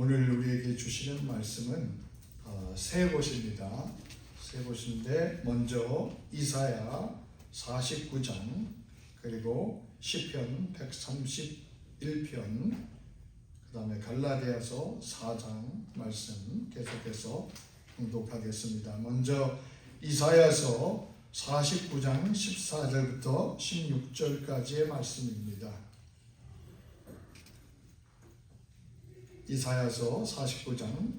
오늘 우리에게 주시는 말씀은 세 곳입니다. 세 곳인데 먼저 이사야 49장 그리고 시편 131편 그 다음에 갈라디아서 4장 말씀 계속해서 봉독하겠습니다. 먼저 이사야서 49장 14절부터 16절까지의 말씀입니다. 이사야서 49장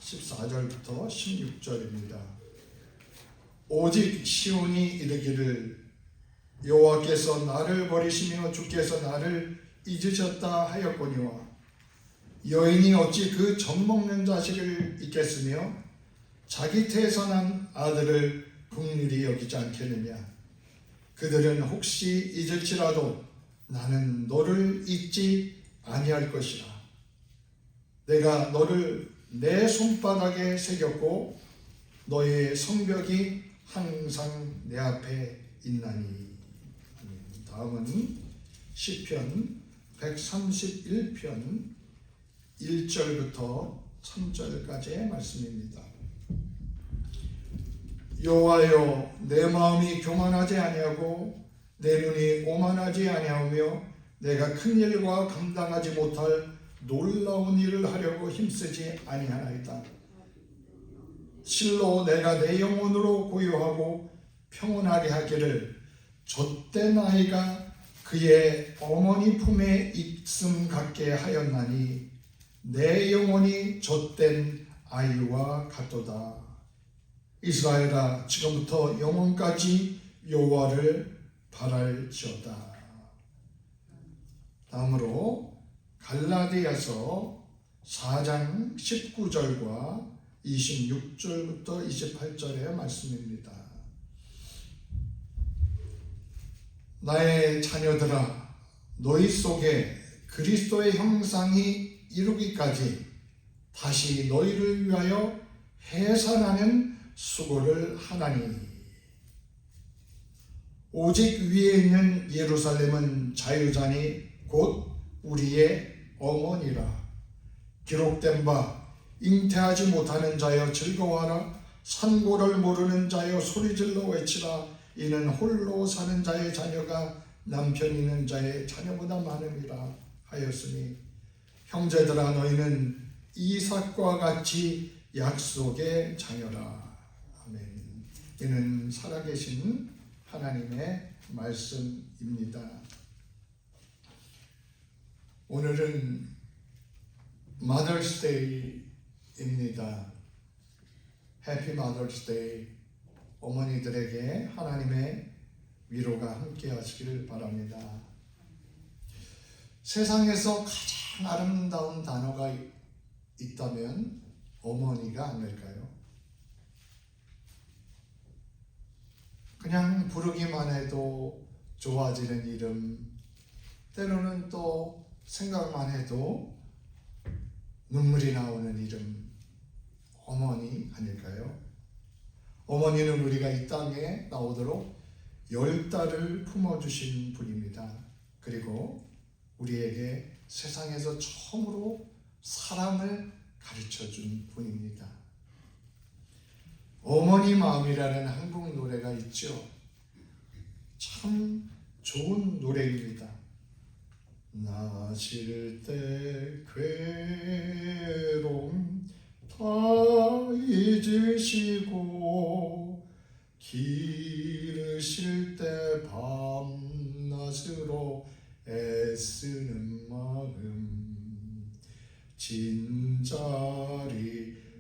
14절부터 16절입니다. 오직 시온이 이르기를 여호와께서 나를 버리시며 주께서 나를 잊으셨다 하였거니와 여인이 어찌 그 젖먹는 자식을 잊겠으며 자기 태에서 난 아들을 긍휼히 여기지 않겠느냐. 그들은 혹시 잊을지라도 나는 너를 잊지 아니할 것이라. 내가 너를 내 손바닥에 새겼고 너의 성벽이 항상 내 앞에 있나니. 다음은 시편 131편 1절부터 3절까지의 말씀입니다. 여호와여, 내 마음이 교만하지 아니하고 내 눈이 오만하지 아니하며 내가 큰 일과 감당하지 못할 놀라운 일을 하려고 힘쓰지 아니하나이다. 실로 내가 내 영혼으로 고요하고 평온하게 하기를 젖된 아이가 그의 어머니 품에 있음 같게 하였나니 내 영혼이 젖된 아이와 같도다. 이스라엘아, 지금부터 영원까지 여호와를 바랄지어다. 다음으로 갈라디아서 4장 19절과 26절부터 28절의 말씀입니다. 나의 자녀들아, 너희 속에 그리스도의 형상이 이루기까지 다시 너희를 위하여 해산하는 수고를 하나니 오직 위에 있는 예루살렘은 자유자니 곧 우리의 어머니라. 기록된 바 잉태하지 못하는 자여 즐거워하라. 산고를 모르는 자여 소리질러 외치라. 이는 홀로 사는 자의 자녀가 남편 있는 자의 자녀보다 많음이라 하였으니 형제들아, 너희는 이삭과 같이 약속의 자녀라. 아멘. 이는 살아계신 하나님의 말씀입니다. 오늘은 Mother's Day입니다. Happy Mother's Day. 어머니들에게 하나님의 위로가 함께 하시기를 바랍니다. 세상에서 가장 아름다운 단어가 있다면 어머니가 아닐까요? 그냥 부르기만 해도 좋아지는 이름, 때로는 또 생각만 해도 눈물이 나오는 이름, 어머니 아닐까요? 어머니는 우리가 이 땅에 나오도록 10달을 품어주신 분입니다. 그리고 우리에게 세상에서 처음으로 사랑을 가르쳐준 분입니다. 어머니 마음이라는 한국 노래가 있죠. 참 좋은 노래입니다. 나실 때 괴로움 다 잊으시고 기르실 때 밤낮으로 애쓰는 마음 진자리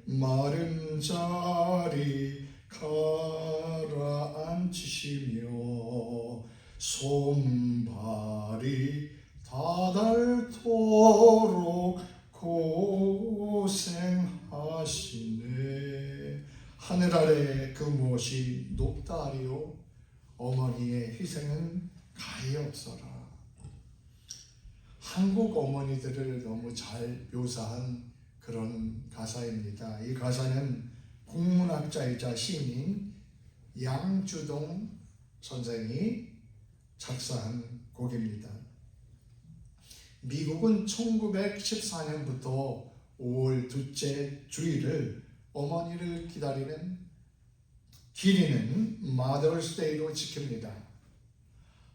마른 자리 가라앉히시며 손발이 다닳도록 고생하시네. 하늘 아래 그 무엇이 높다 하리요. 어머니의 희생은 가히 없어라. 한국 어머니들을 너무 잘 묘사한 그런 가사입니다. 이 가사는 국문학자이자 시인인 양주동 선생이 작사한 곡입니다. 미국은 1914년부터 5월 둘째 주일을 어머니를 기리는 마더스데이로 지킵니다.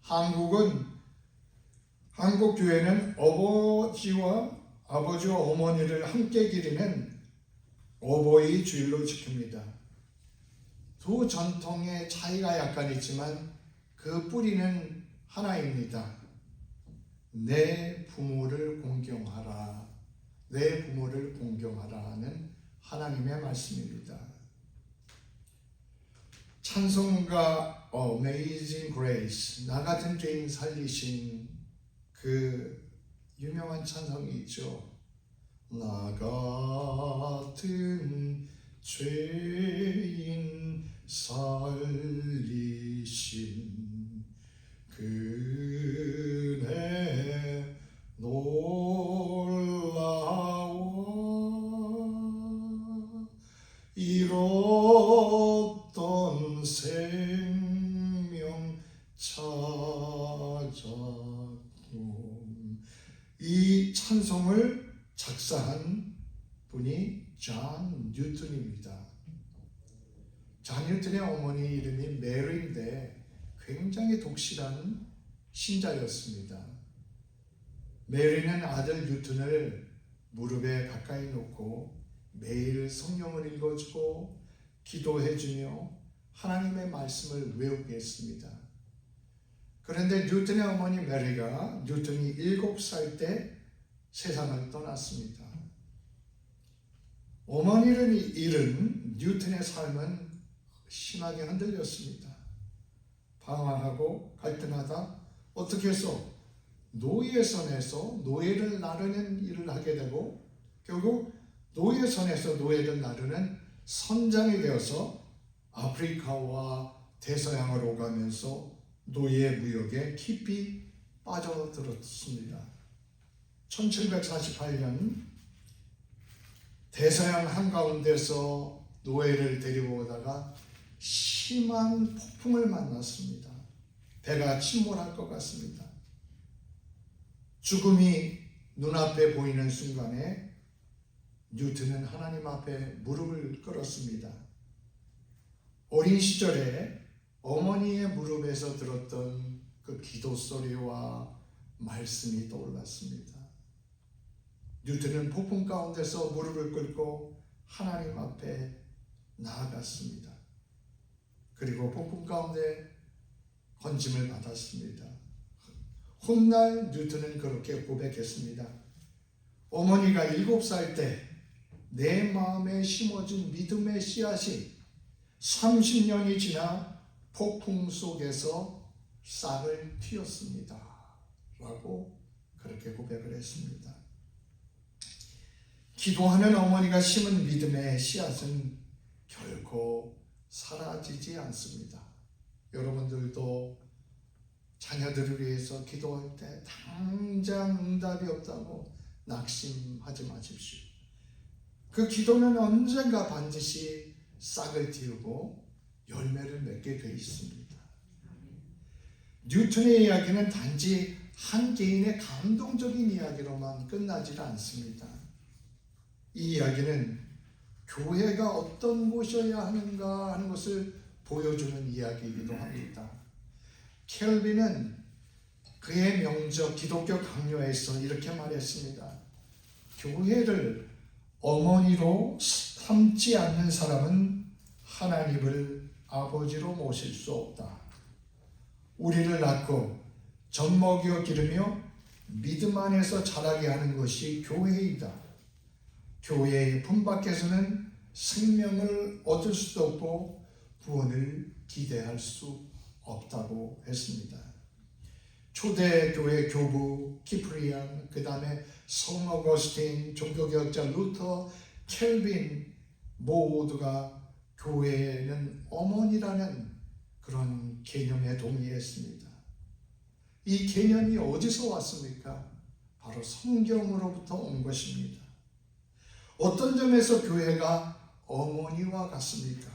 한국 교회는 아버지와 어머니를 함께 기리는 어버이 주일로 지킵니다. 두 전통의 차이가 약간 있지만 그 뿌리는 하나입니다. 내 부모를 공경하라. 내 부모를 공경하라는 하나님의 말씀입니다. 찬송가 Amazing Grace, 나 같은 죄인 살리신 그 유명한 찬송이 있죠. 나 같은 죄인 살리신 그네 놀라워 잃었던 생명 찾았고. 이 찬송을 작사한 분이 존 뉴턴입니다. 존 뉴턴의 어머니 이름이 메리인데 굉장히 독실한 신자였습니다. 메리는 아들 뉴턴을 무릎에 가까이 놓고 매일 성경을 읽어주고 기도해주며 하나님의 말씀을 외우게 했습니다. 그런데 뉴턴의 어머니 메리가 뉴턴이 7살 때 세상을 떠났습니다. 어머니를 잃은 뉴턴의 삶은 심하게 흔들렸습니다. 방황하고 갈등하다 어떻게 해서 노예선에서 노예를 나르는 일을 하게 되고 결국 노예선에서 노예를 나르는 선장이 되어서 아프리카와 대서양을 오가면서 노예 무역에 깊이 빠져들었습니다. 1748년 대서양 한가운데서 노예를 데리고 오다가 심한 폭풍을 만났습니다. 배가 침몰할 것 같습니다. 죽음이 눈앞에 보이는 순간에 뉴턴은 하나님 앞에 무릎을 꿇었습니다. 어린 시절에 어머니의 무릎에서 들었던 그 기도 소리와 말씀이 떠올랐습니다. 뉴턴은 폭풍 가운데서 무릎을 꿇고 하나님 앞에 나아갔습니다. 그리고 폭풍 가운데 건짐을 받았습니다. 훗날 뉴턴은 그렇게 고백했습니다. 어머니가 7살 때 내 마음에 심어진 믿음의 씨앗이 30년이 지나 폭풍 속에서 싹을 틔웠습니다. 라고 그렇게 고백을 했습니다. 기도하는 어머니가 심은 믿음의 씨앗은 결코 사라지지 않습니다. 여러분들도 자녀들을 위해서 기도할 때 당장 응답이 없다고 낙심하지 마십시오. 그 기도는 언젠가 반드시 싹을 틔우고 열매를 맺게 되어 있습니다. 뉴턴의 이야기는 단지 한 개인의 감동적인 이야기로만 끝나지 않습니다. 이 이야기는 교회가 어떤 곳이어야 하는가 하는 것을 보여주는 이야기이기도 합니다. 켈빈은 그의 명저 기독교 강요에서 이렇게 말했습니다. 교회를 어머니로 삼지 않는 사람은 하나님을 아버지로 모실 수 없다. 우리를 낳고 젖먹여 기르며 믿음 안에서 자라게 하는 것이 교회이다. 교회의 품 밖에서는 생명을 얻을 수도 없고 구원을 기대할 수 없다고 했습니다. 초대교회 교부 키프리안, 그 다음에 성 어거스틴, 종교개혁자 루터, 켈빈 모두가 교회는 어머니라는 그런 개념에 동의했습니다. 이 개념이 어디서 왔습니까? 바로 성경으로부터 온 것입니다. 어떤 점에서 교회가 어머니와 같습니까?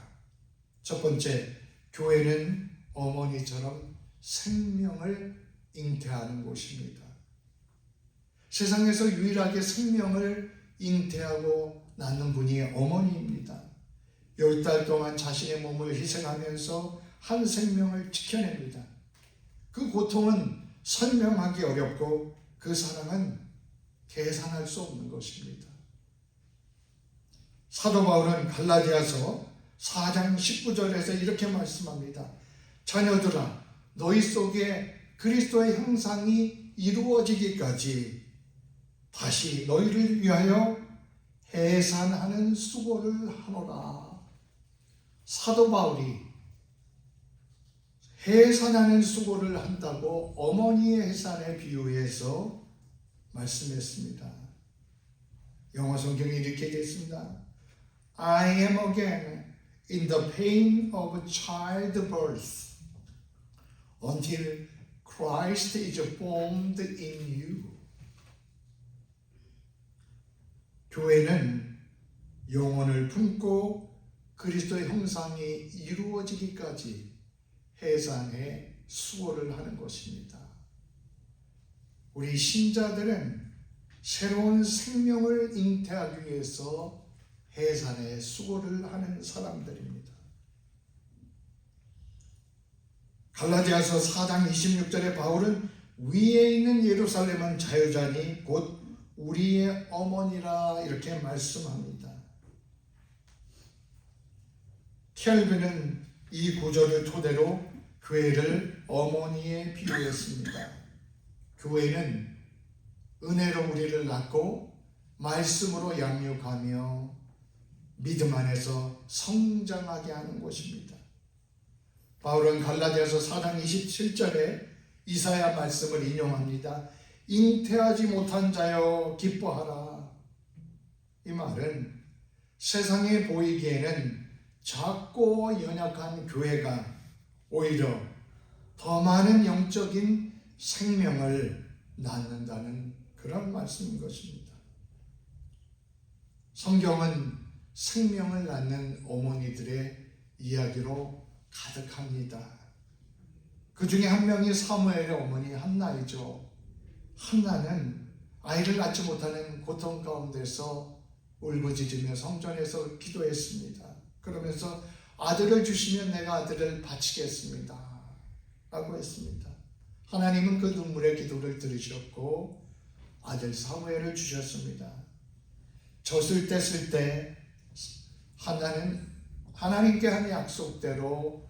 첫 번째, 교회는 어머니처럼 생명을 잉태하는 곳입니다. 세상에서 유일하게 생명을 잉태하고 낳는 분이 어머니입니다. 10달 동안 자신의 몸을 희생하면서 한 생명을 지켜냅니다. 그 고통은 설명하기 어렵고 그 사랑은 계산할 수 없는 것입니다. 사도 바울은 갈라디아서 4장 19절에서 이렇게 말씀합니다. 자녀들아, 너희 속에 그리스도의 형상이 이루어지기까지 다시 너희를 위하여 해산하는 수고를 하노라. 사도 바울이 해산하는 수고를 한다고 어머니의 해산에 비유해서 말씀했습니다. 영어 성경이 이렇게 되어 있습니다. I am again in the pain of childbirth until Christ is formed in you. 교회는 영혼을 품고 그리스도의 형상이 이루어지기까지 해산의 수고를 하는 것입니다. 우리 신자들은 새로운 생명을 잉태하기 위해서 해산의 수고를 하는 사람들입니다. 갈라디아서 4장 26절에 바울은 위에 있는 예루살렘은 자유자니 곧 우리의 어머니라 이렇게 말씀합니다. 켈빈은 이 구절을 토대로 교회를 어머니에 비유했습니다. 교회는 은혜로 우리를 낳고 말씀으로 양육하며 믿음 안에서 성장하게 하는 곳입니다. 바울은 갈라디아서 4장 27절에 이사야 말씀을 인용합니다. 잉태하지 못한 자여 기뻐하라. 이 말은 세상에 보이기에는 작고 연약한 교회가 오히려 더 많은 영적인 생명을 낳는다는 그런 말씀인 것입니다. 성경은 생명을 낳는 어머니들의 이야기로 가득합니다. 그 중에 한 명이 사무엘의 어머니 한나이죠. 한나는 아이를 낳지 못하는 고통 가운데서 울부짖으며 성전에서 기도했습니다. 그러면서 아들을 주시면 내가 아들을 바치겠습니다 라고 했습니다. 하나님은 그 눈물의 기도를 들으셨고 아들 사무엘을 주셨습니다. 젖을 뗐을 때 한나는 하나님께 한 약속대로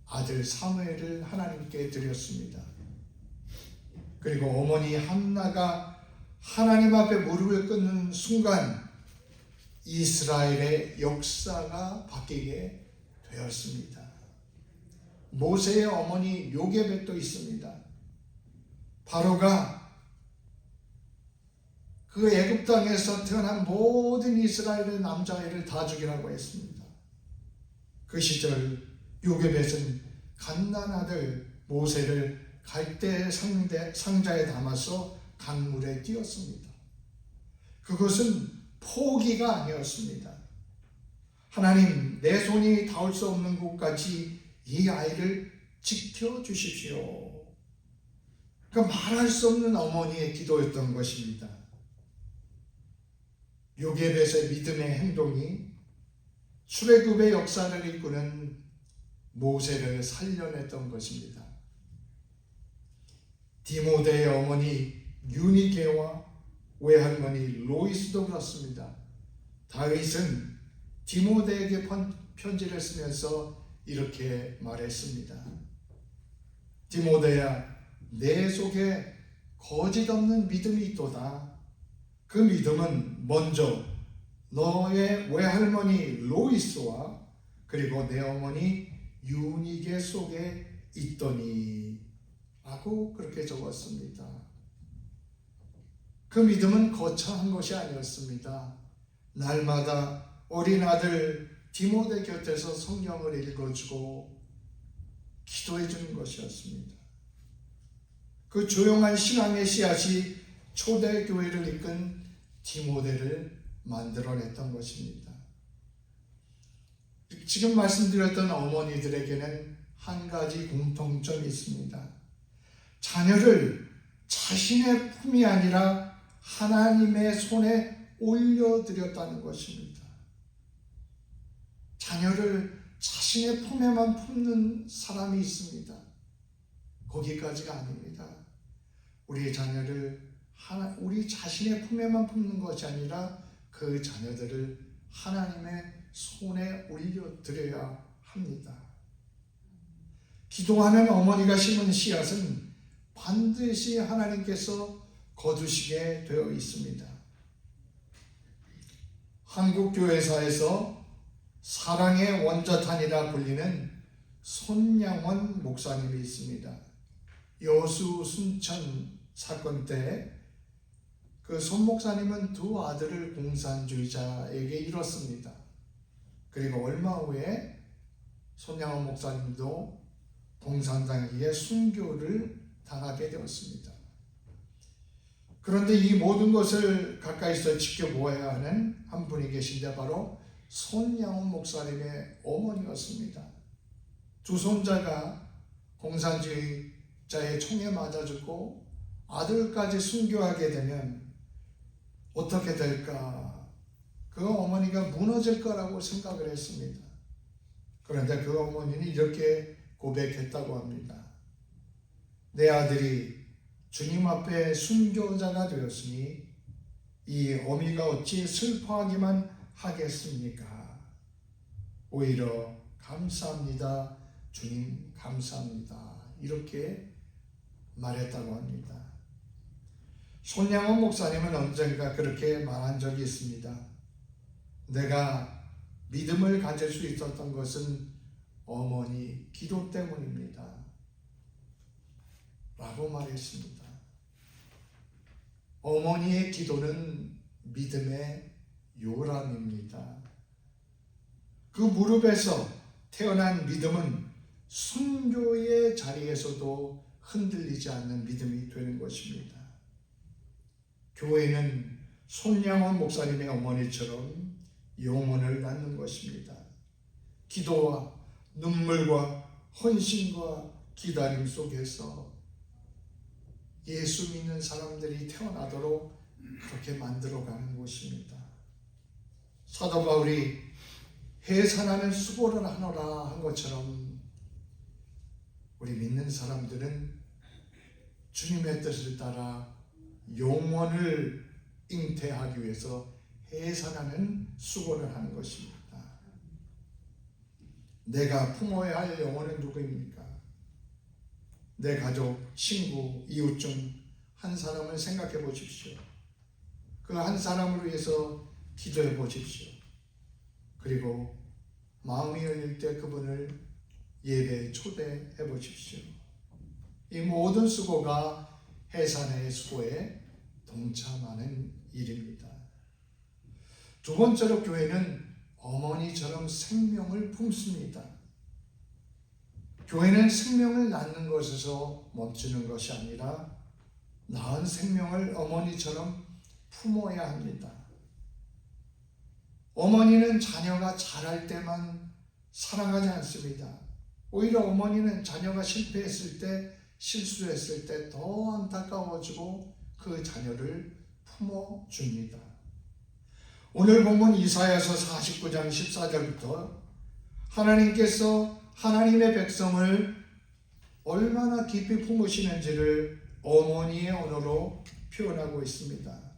아들 사무엘을 하나님께 드렸습니다. 그리고 어머니 한나가 하나님 앞에 무릎을 꿇는 순간 이스라엘의 역사가 바뀌게 되었습니다. 모세의 어머니 요게벳도 있습니다. 바로가 그 애굽 땅에서 태어난 모든 이스라엘의 남자아이를 다 죽이라고 했습니다. 그 시절 요게벳은 갓난 아들 모세를 갈대 상자에 담아서 강물에 띄웠습니다. 그것은 포기가 아니었습니다. 하나님, 내 손이 닿을 수 없는 곳까지 이 아이를 지켜주십시오. 그러니까 말할 수 없는 어머니의 기도였던 것입니다. 요게벳의 믿음의 행동이 출애굽의 역사를 이끄는 모세를 살려냈던 것입니다. 디모데의 어머니 유니게와 외할머니 로이스도 그렇습니다. 다윗은 디모데에게 편지를 쓰면서 이렇게 말했습니다. 디모데야, 내 속에 거짓 없는 믿음이 있도다. 그 믿음은 먼저 너의 외할머니 로이스와 그리고 내 어머니 유니게 속에 있더니 라고 그렇게 적었습니다. 그 믿음은 거창한 것이 아니었습니다. 날마다 어린 아들 디모데 곁에서 성경을 읽어주고 기도해 주는 것이었습니다. 그 조용한 신앙의 씨앗이 초대교회를 이끈 디모데를 만들어냈던 것입니다. 지금 말씀드렸던 어머니들에게는 한 가지 공통점이 있습니다. 자녀를 자신의 품이 아니라 하나님의 손에 올려드렸다는 것입니다. 자녀를 자신의 품에만 품는 사람이 있습니다. 거기까지가 아닙니다. 우리 자녀를 우리 자신의 품에만 품는 것이 아니라 그 자녀들을 하나님의 손에 올려드려야 합니다. 기도하는 어머니가 심은 씨앗은 반드시 하나님께서 거두시게 되어 있습니다. 한국교회사에서 사랑의 원자탄이라 불리는 손양원 목사님이 있습니다. 여수 순천 사건 때 그 손 목사님은 두 아들을 공산주의자에게 잃었습니다. 그리고 얼마 후에 손양원 목사님도 공산당에게 순교를 당하게 되었습니다. 그런데 이 모든 것을 가까이서 지켜보아야 하는 한 분이 계신데 바로 손양원 목사님의 어머니였습니다. 두 손자가 공산주의자의 총에 맞아 죽고 아들까지 순교하게 되면 어떻게 될까? 그 어머니가 무너질 거라고 생각을 했습니다. 그런데 그 어머니는 이렇게 고백했다고 합니다. 내 아들이 주님 앞에 순교자가 되었으니 이 어미가 어찌 슬퍼하기만 하겠습니까? 오히려 감사합니다. 주님 감사합니다. 이렇게 말했다고 합니다. 손양원 목사님은 언젠가 그렇게 말한 적이 있습니다. 내가 믿음을 가질 수 있었던 것은 어머니 기도 때문입니다. 라고 말했습니다. 어머니의 기도는 믿음의 요람입니다. 그 무릎에서 태어난 믿음은 순교의 자리에서도 흔들리지 않는 믿음이 되는 것입니다. 교회는 손양원 목사님의 어머니처럼 영혼을 낳는 것입니다. 기도와 눈물과 헌신과 기다림 속에서 예수 믿는 사람들이 태어나도록 그렇게 만들어가는 것입니다. 사도 바울이 해산하는 수고를 하노라 한 것처럼 우리 믿는 사람들은 주님의 뜻을 따라 영혼을 잉태하기 위해서 해산하는 수고를 하는 것입니다. 내가 품어야 할 영혼은 누구입니까? 내 가족, 친구, 이웃 중 한 사람을 생각해 보십시오. 그 한 사람을 위해서 기도해 보십시오. 그리고 마음이 열릴 때 그분을 예배에 초대해 보십시오. 이 모든 수고가 해산의 수고에 동참하는 일입니다. 두 번째로 교회는 어머니처럼 생명을 품습니다. 교회는 생명을 낳는 것에서 멈추는 것이 아니라 낳은 생명을 어머니처럼 품어야 합니다. 어머니는 자녀가 자랄 때만 사랑하지 않습니다. 오히려 어머니는 자녀가 실패했을 때, 실수했을 때 더 안타까워지고 그 자녀를 품어줍니다. 오늘 본문 이사야서 49장 14절부터 하나님께서 하나님의 백성을 얼마나 깊이 품으시는지를 어머니의 언어로 표현하고 있습니다.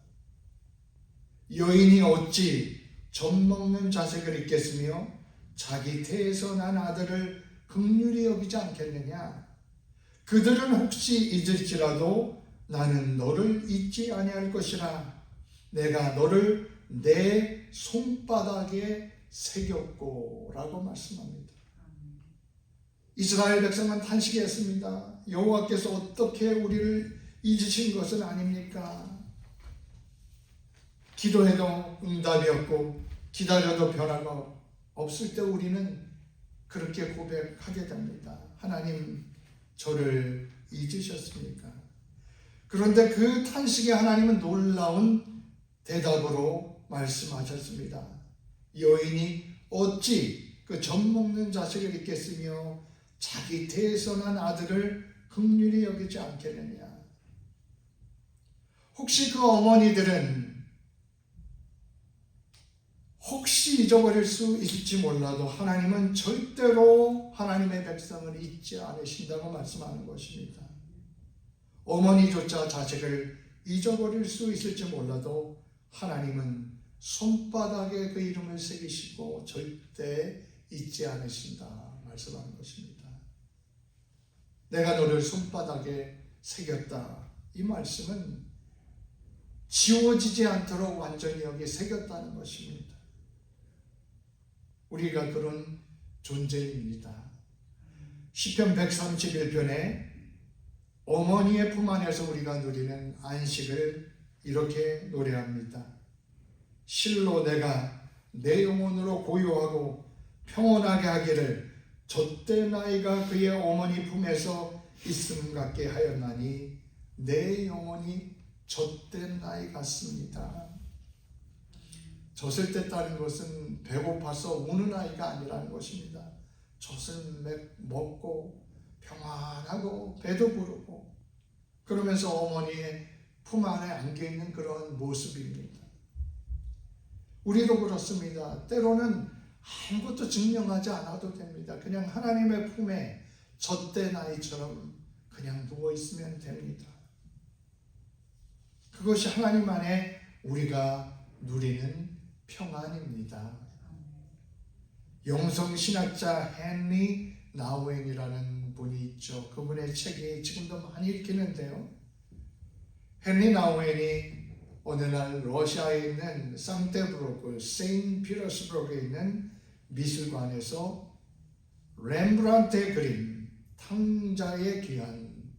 여인이 어찌 젖먹는 자식을 잊겠으며 자기 태에서 난 아들을 긍휼히 여기지 않겠느냐? 그들은 혹시 잊을지라도 나는 너를 잊지 아니할 것이라. 내가 너를 내 손바닥에 새겼고 라고 말씀합니다. 이스라엘 백성은 탄식했습니다. 여호와께서 어떻게 우리를 잊으신 것은 아닙니까? 기도해도 응답이 없고 기다려도 변화가 없을 때 우리는 그렇게 고백하게 됩니다. 하나님, 저를 잊으셨습니까? 그런데 그 탄식에 하나님은 놀라운 대답으로 말씀하셨습니다. 여인이 어찌 그 젖먹는 자식을 잊겠으며 자기 태에서 난 아들을 긍휼히 여기지 않겠느냐? 혹시 그 어머니들은 혹시 잊어버릴 수 있을지 몰라도 하나님은 절대로 하나님의 백성을 잊지 않으신다고 말씀하는 것입니다. 어머니조차 자식을 잊어버릴 수 있을지 몰라도 하나님은 손바닥에 그 이름을 새기시고 절대 잊지 않으신다 말씀하는 것입니다. 내가 너를 손바닥에 새겼다. 이 말씀은 지워지지 않도록 완전히 여기 새겼다는 것입니다. 우리가 그런 존재입니다. 시편 131편에 어머니의 품 안에서 우리가 누리는 안식을 이렇게 노래합니다. 실로 내가 내 영혼으로 고요하고 평온하게 하기를 젖된 아이가 그의 어머니 품에서 있음 같게 하였나니 내 영혼이 젖된 아이 같습니다. 젖을 뗐다는 것은 배고파서 우는 아이가 아니라는 것입니다. 젖을 먹고 평안하고 배도 부르고 그러면서 어머니의 품 안에 안겨있는 그런 모습입니다. 우리도 그렇습니다. 때로는 아무것도 증명하지 않아도 됩니다. 그냥 하나님의 품에 젖된 아이처럼 그냥 누워있으면 됩니다. 그것이 하나님 안에 우리가 누리는 평안입니다. 영성신학자 헨리 나우엔이라는 분이 있죠. 그분의 책이 지금도 많이 읽히는데요. 헨리 나우엔이 어느 날 러시아에 있는 상테브로크, 세인피터스부르크에 있는 미술관에서 렘브란트의 그림 탕자의 귀환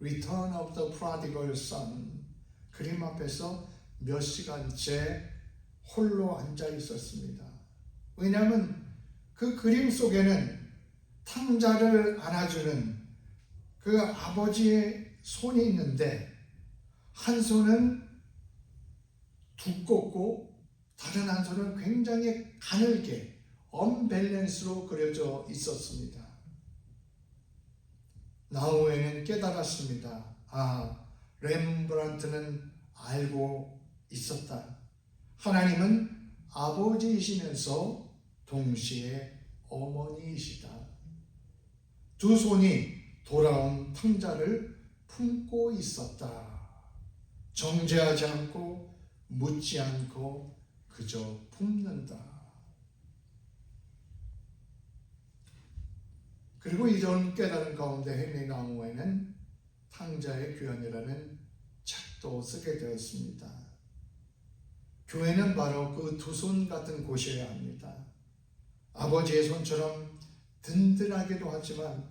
Return of the Prodigal Son 그림 앞에서 몇 시간째 홀로 앉아 있었습니다. 왜냐하면 그 그림 속에는 탕자를 안아주는 그 아버지의 손이 있는데 한 손은 두껍고 다른 한 손은 굉장히 가늘게 언밸런스로 그려져 있었습니다. 나우엔은 깨달았습니다. 렘브란트는 알고 있었다. 하나님은 아버지이시면서 동시에 어머니이시다. 두 손이 돌아온 탕자를 품고 있었다. 정죄하지 않고 묻지 않고 그저 품는다. 그리고 이런 깨달은 가운데 헨리 나우엔은 탕자의 귀환이라는 책도 쓰게 되었습니다. 교회는 바로 그 두 손 같은 곳이어야 합니다. 아버지의 손처럼 든든하기도 하지만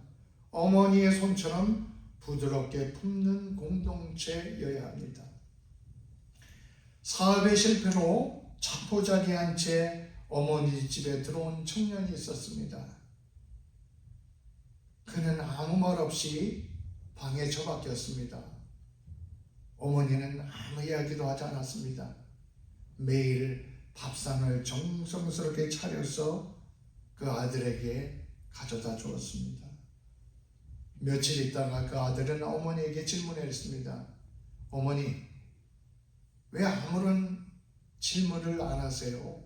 어머니의 손처럼 부드럽게 품는 공동체여야 합니다. 사업의 실패로 자포자기한 채 어머니 집에 들어온 청년이 있었습니다. 그는 아무 말 없이 방에 처박혔습니다. 어머니는 아무 이야기도 하지 않았습니다. 매일 밥상을 정성스럽게 차려서 그 아들에게 가져다 주었습니다. 며칠 있다가 그 아들은 어머니에게 질문했습니다. 어머니, 왜 아무런 질문을 안 하세요?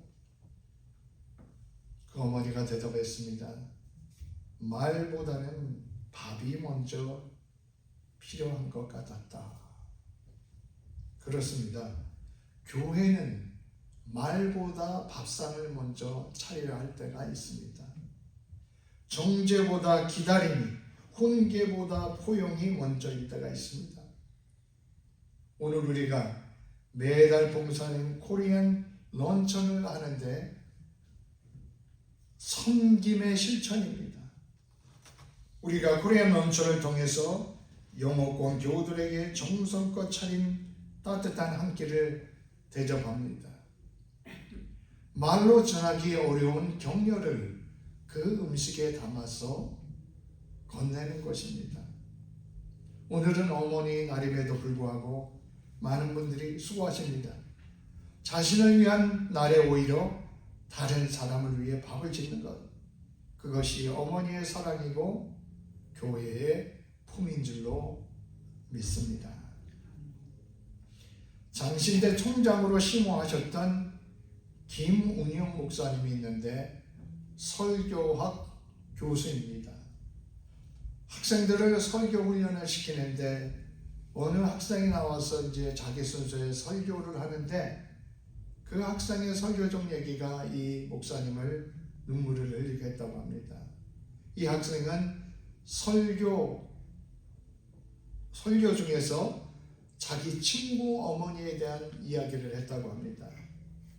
그 어머니가 대답했습니다. 말보다는 밥이 먼저 필요한 것 같았다. 그렇습니다. 교회는 말보다 밥상을 먼저 차려야 할 때가 있습니다. 정죄보다 기다림이, 훈계보다 포용이 먼저일 때가 있습니다. 오늘 우리가 매달 봉사하는 코리안 런천을 하는데 섬김의 실천입니다. 우리가 코리안 런천을 통해서 영어권 교우들에게 정성껏 차린 따뜻한 한 끼를 대접합니다. 말로 전하기 어려운 격려를 그 음식에 담아서 건네는 것입니다. 오늘은 어머니 날임에도 불구하고 많은 분들이 수고하십니다. 자신을 위한 날에 오히려 다른 사람을 위해 밥을 짓는 것, 그것이 어머니의 사랑이고 교회의 품인 줄로 믿습니다. 장신대 총장으로 심호하셨던 김운영 목사님이 있는데 설교학 교수입니다. 학생들을 설교 훈련을 시키는데 어느 학생이 나와서 이제 자기 순서에 설교를 하는데 그 학생의 설교적 얘기가 이 목사님을 눈물을 흘리게 했다고 합니다. 이 학생은 설교 중에서 자기 친구 어머니에 대한 이야기를 했다고 합니다.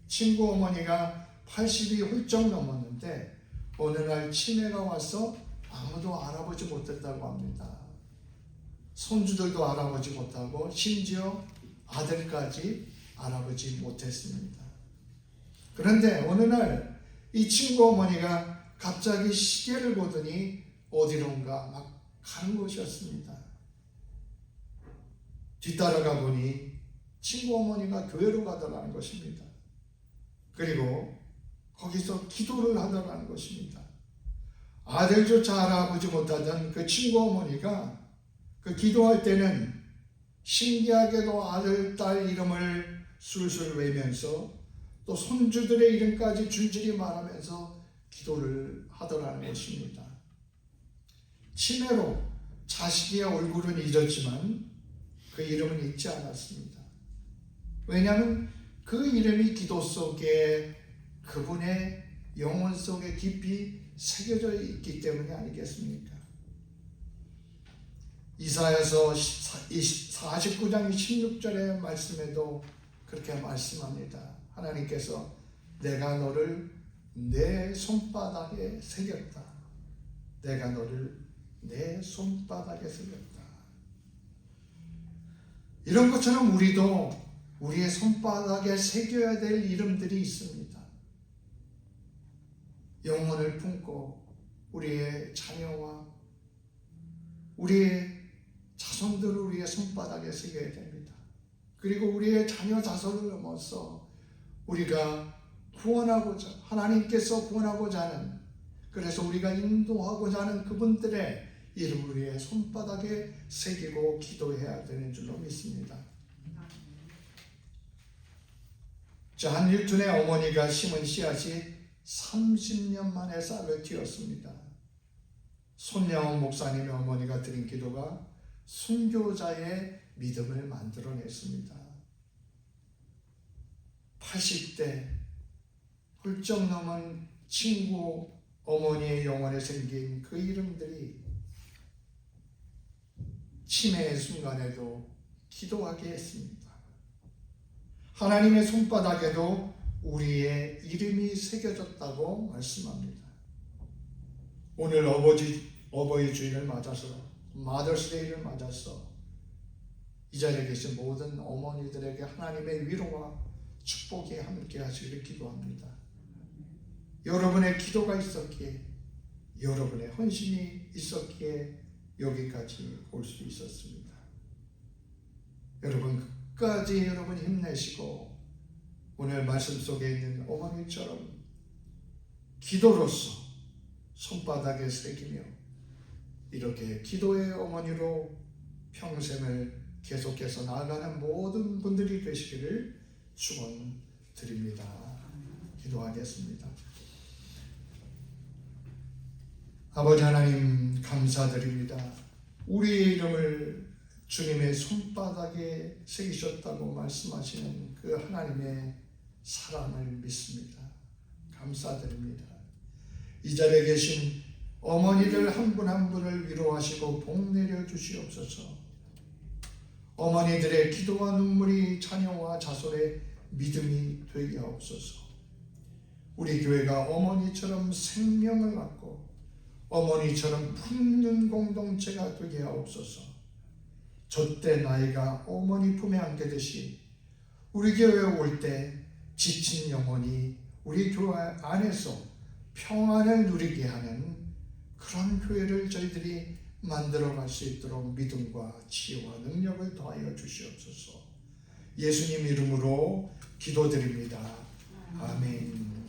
친구 어머니가 80이 훌쩍 넘었는데 어느 날 치매가 와서 아무도 알아보지 못했다고 합니다. 손주들도 알아보지 못하고 심지어 아들까지 알아보지 못했습니다. 그런데 어느 날 이 친구 어머니가 갑자기 시계를 보더니 어디론가 막 가는 것이었습니다. 뒤따라가 보니 친구 어머니가 교회로 가더라는 것입니다. 그리고 거기서 기도를 하더라는 것입니다. 아들조차 알아보지 못하던 그 친구 어머니가 그 기도할 때는 신기하게도 아들, 딸 이름을 술술 외면서 또 손주들의 이름까지 줄줄이 말하면서 기도를 하더라는 것입니다. 치매로 자식의 얼굴은 잊었지만 그 이름은 잊지 않았습니다. 왜냐하면 그 이름이 기도 속에 그분의 영혼 속에 깊이 새겨져 있기 때문이 아니겠습니까? 이사야서 49장 16절의 말씀에도 그렇게 말씀합니다. 하나님께서 내가 너를 내 손바닥에 새겼다. 내가 너를 내 손바닥에 새겼다. 이런 것처럼 우리도 우리의 손바닥에 새겨야 될 이름들이 있습니다. 영혼을 품고 우리의 자녀와 우리의 자손들을 우리의 손바닥에 새겨야 됩니다. 그리고 우리의 자녀 자손을 넘어서 우리가 구원하고자, 하나님께서 구원하고자 하는, 그래서 우리가 인도하고자 하는 그분들의 이름을 우리의 손바닥에 새기고 기도해야 되는 줄로 믿습니다. 자, 한일tun의 어머니가 심은 씨앗이 30년 만에 싹을 틔웠습니다. 손양원 목사님의 어머니가 드린 기도가 순교자의 믿음을 만들어냈습니다. 80대 훌쩍 넘은 친구 어머니의 영혼에 생긴 그 이름들이 치매의 순간에도 기도하게 했습니다. 하나님의 손바닥에도 우리의 이름이 새겨졌다고 말씀합니다. 오늘 어버이 주일을 맞아서, 마더스데이를 맞아서 이 자리에 계신 모든 어머니들에게 하나님의 위로와 축복이 함께 하시기를 기도합니다. 여러분의 기도가 있었기에, 여러분의 헌신이 있었기에 여기까지 올 수 있었습니다. 여러분 끝까지 여러분 힘내시고 오늘 말씀 속에 있는 어머니처럼 기도로서 손바닥에 새기며 이렇게 기도의 어머니로 평생을 계속해서 나아가는 모든 분들이 되시기를 축원드립니다. 기도하겠습니다. 아버지 하나님 감사드립니다. 우리의 이름을 주님의 손바닥에 새기셨다고 말씀하시는 그 하나님의 사랑을 믿습니다. 감사드립니다. 이 자리에 계신 어머니들 한 분 한 분을 위로하시고 복 내려 주시옵소서. 어머니들의 기도와 눈물이 자녀와 자손의 믿음이 되게 하옵소서. 우리 교회가 어머니처럼 생명을 갖고 어머니처럼 품는 공동체가 되게 하옵소서. 젖대 나이가 어머니 품에 안기듯이 우리 교회에 올 때 지친 영혼이 우리 교회 안에서 평안을 누리게 하는 그런 교회를 저희들이 만들어갈 수 있도록 믿음과 지혜와 능력을 더하여 주시옵소서. 예수님 이름으로 기도드립니다. 아멘.